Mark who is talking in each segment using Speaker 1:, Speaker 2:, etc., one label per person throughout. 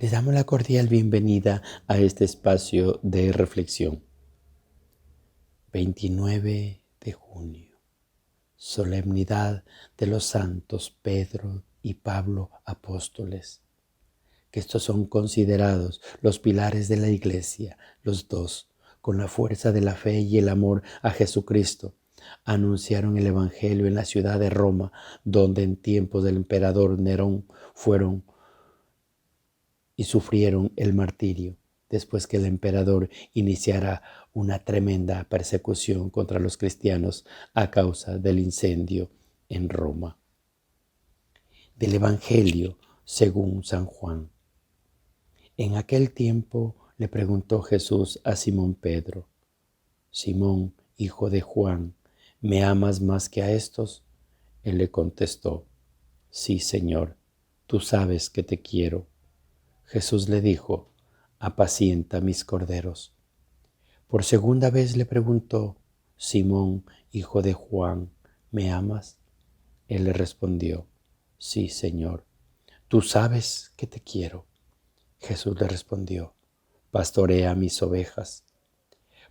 Speaker 1: Les damos la cordial bienvenida a este espacio de reflexión. 29 de junio, solemnidad de los santos Pedro y Pablo apóstoles, que estos son considerados los pilares de la Iglesia, los dos, con la fuerza de la fe y el amor a Jesucristo, anunciaron el Evangelio en la ciudad de Roma, donde en tiempos del emperador Nerón fueron y sufrieron el martirio, después que el emperador iniciara una tremenda persecución contra los cristianos a causa del incendio en Roma. Del Evangelio según San Juan. En aquel tiempo le preguntó Jesús a Simón Pedro: Simón, hijo de Juan, ¿me amas más que a estos? Él le contestó: Sí, Señor, tú sabes que te quiero. Jesús le dijo: apacienta mis corderos. Por segunda vez le preguntó: Simón, hijo de Juan, ¿me amas? Él le respondió: sí, Señor, tú sabes que te quiero. Jesús le respondió: pastorea mis ovejas.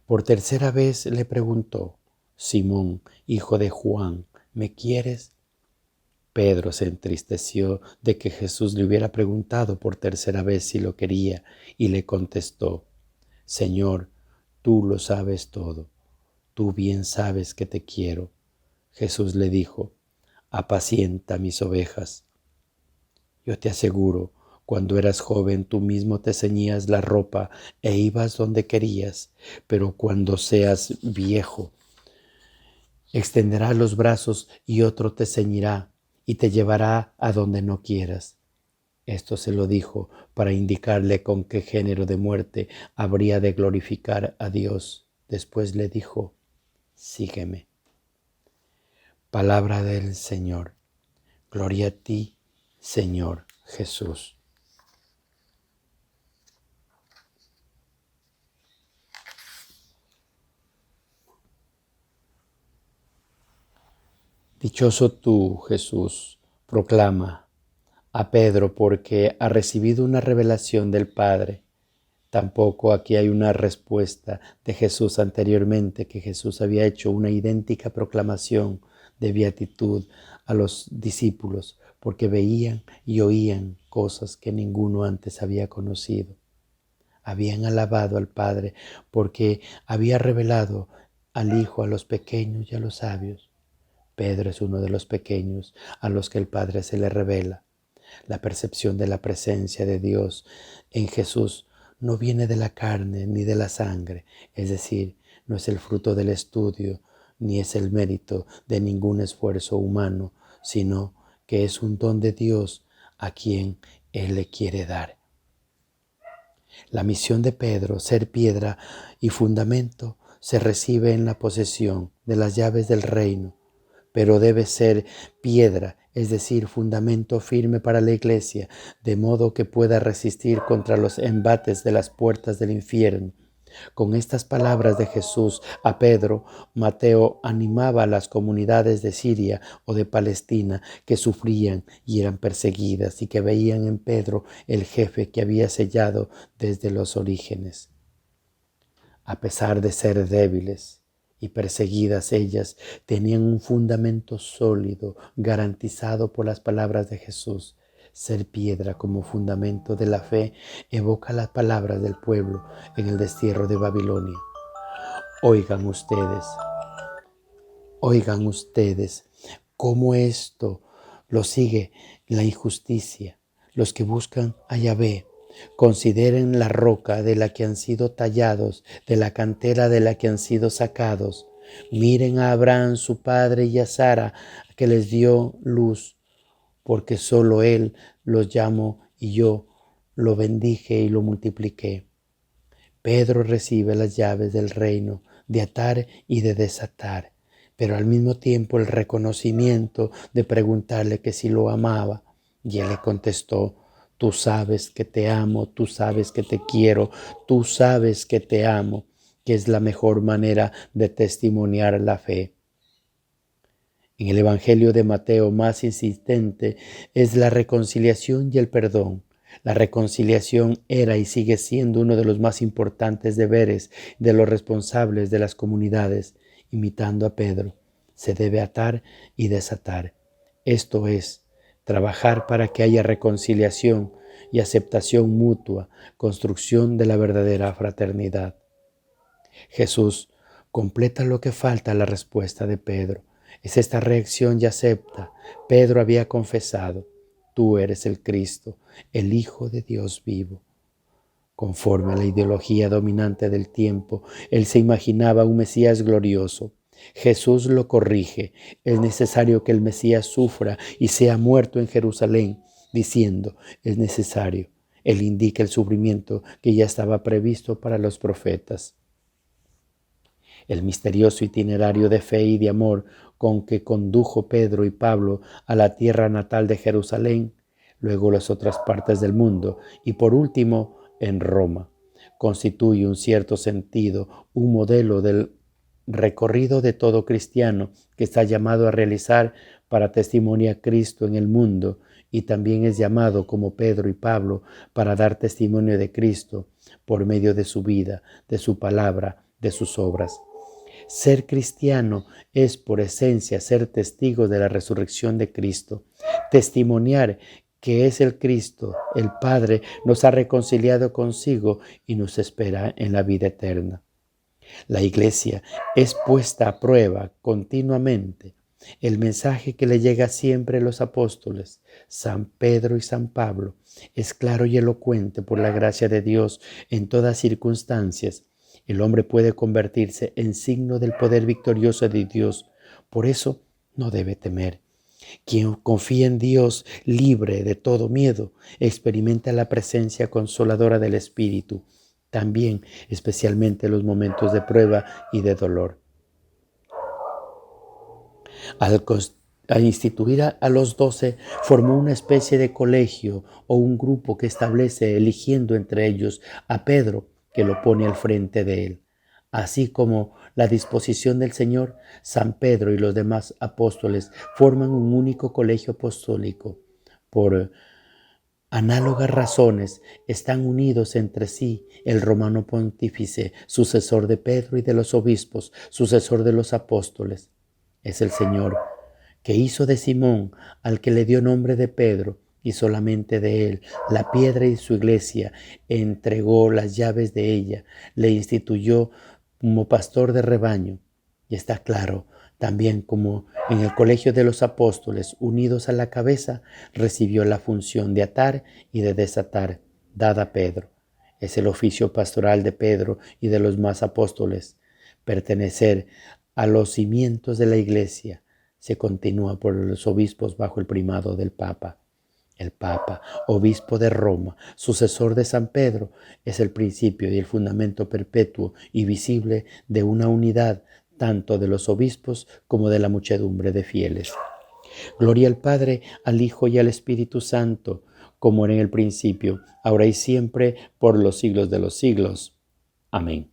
Speaker 1: Por tercera vez le preguntó: Simón, hijo de Juan, ¿me quieres? Pedro se entristeció de que Jesús le hubiera preguntado por tercera vez si lo quería y le contestó: Señor, tú lo sabes todo, tú bien sabes que te quiero. Jesús le dijo: apacienta mis ovejas. Yo te aseguro, cuando eras joven tú mismo te ceñías la ropa e ibas donde querías, pero cuando seas viejo, extenderás los brazos y otro te ceñirá y te llevará a donde no quieras. Esto se lo dijo para indicarle con qué género de muerte habría de glorificar a Dios. Después le dijo: sígueme. Palabra del Señor. Gloria a ti, Señor Jesús. Dichoso tú, Jesús, proclama a Pedro, porque ha recibido una revelación del Padre. Tampoco aquí hay una respuesta de Jesús anteriormente, que Jesús había hecho una idéntica proclamación de beatitud a los discípulos, porque veían y oían cosas que ninguno antes había conocido. Habían alabado al Padre porque había revelado al Hijo a los pequeños y a los sabios. Pedro es uno de los pequeños a los que el Padre se le revela. La percepción de la presencia de Dios en Jesús no viene de la carne ni de la sangre, es decir, no es el fruto del estudio ni es el mérito de ningún esfuerzo humano, sino que es un don de Dios a quien Él le quiere dar. La misión de Pedro, ser piedra y fundamento, se recibe en la posesión de las llaves del reino, pero debe ser piedra, es decir, fundamento firme para la Iglesia, de modo que pueda resistir contra los embates de las puertas del infierno. Con estas palabras de Jesús a Pedro, Mateo animaba a las comunidades de Siria o de Palestina que sufrían y eran perseguidas y que veían en Pedro el jefe que había sellado desde los orígenes. A pesar de ser débiles y perseguidas, ellas tenían un fundamento sólido garantizado por las palabras de Jesús. Ser piedra como fundamento de la fe evoca las palabras del pueblo en el destierro de Babilonia. Oigan ustedes cómo esto lo sigue la injusticia. Los que buscan a Yahvé consideren la roca de la que han sido tallados, de la cantera de la que han sido sacados. Miren a Abraham su padre y a Sara que les dio luz, porque solo Él los llamó y yo lo bendije y lo multipliqué. Pedro recibe las llaves del reino de atar y de desatar, pero al mismo tiempo el reconocimiento de preguntarle que si lo amaba. Y él le contestó: tú sabes que te amo, tú sabes que te quiero, tú sabes que te amo, que es la mejor manera de testimoniar la fe. En el Evangelio de Mateo más insistente es la reconciliación y el perdón. La reconciliación era y sigue siendo uno de los más importantes deberes de los responsables de las comunidades. Imitando a Pedro, se debe atar y desatar. Esto es, trabajar para que haya reconciliación y aceptación mutua, construcción de la verdadera fraternidad. Jesús completa lo que falta a la respuesta de Pedro. Es esta reacción y acepta. Pedro había confesado: tú eres el Cristo, el Hijo de Dios vivo. Conforme a la ideología dominante del tiempo, él se imaginaba un Mesías glorioso. Jesús lo corrige. Es necesario que el Mesías sufra y sea muerto en Jerusalén, diciendo: es necesario. Él indica el sufrimiento que ya estaba previsto para los profetas. El misterioso itinerario de fe y de amor con que condujo Pedro y Pablo a la tierra natal de Jerusalén, luego las otras partes del mundo y por último en Roma, constituye un cierto sentido, un modelo del recorrido de todo cristiano que está llamado a realizar para testimoniar a Cristo en el mundo, y también es llamado, como Pedro y Pablo, para dar testimonio de Cristo por medio de su vida, de su palabra, de sus obras. Ser cristiano es por esencia ser testigo de la resurrección de Cristo, testimoniar que es el Cristo, el Padre, nos ha reconciliado consigo y nos espera en la vida eterna. La Iglesia es puesta a prueba continuamente. El mensaje que le llega siempre a los apóstoles, San Pedro y San Pablo, es claro y elocuente por la gracia de Dios en todas circunstancias. El hombre puede convertirse en signo del poder victorioso de Dios. Por eso no debe temer. Quien confía en Dios, libre de todo miedo, experimenta la presencia consoladora del Espíritu, también especialmente en los momentos de prueba y de dolor. Al instituir a los 12, formó una especie de colegio o un grupo que establece, eligiendo entre ellos a Pedro, que lo pone al frente de él. Así como la disposición del Señor, San Pedro y los demás apóstoles forman un único colegio apostólico. Por análogas razones están unidos entre sí el romano pontífice, sucesor de Pedro y de los obispos, sucesor de los apóstoles. Es el Señor que hizo de Simón, al que le dio nombre de Pedro, y solamente de él, la piedra y su iglesia, entregó las llaves de ella, le instituyó como pastor de rebaño. Y está claro, también como en el colegio de los apóstoles, unidos a la cabeza, recibió la función de atar y de desatar, dada a Pedro. Es el oficio pastoral de Pedro y de los más apóstoles. Pertenecer a los cimientos de la iglesia se continúa por los obispos bajo el primado del Papa. El Papa, obispo de Roma, sucesor de San Pedro, es el principio y el fundamento perpetuo y visible de una unidad tanto de los obispos como de la muchedumbre de fieles. Gloria al Padre, al Hijo y al Espíritu Santo, como era en el principio, ahora y siempre, por los siglos de los siglos. Amén.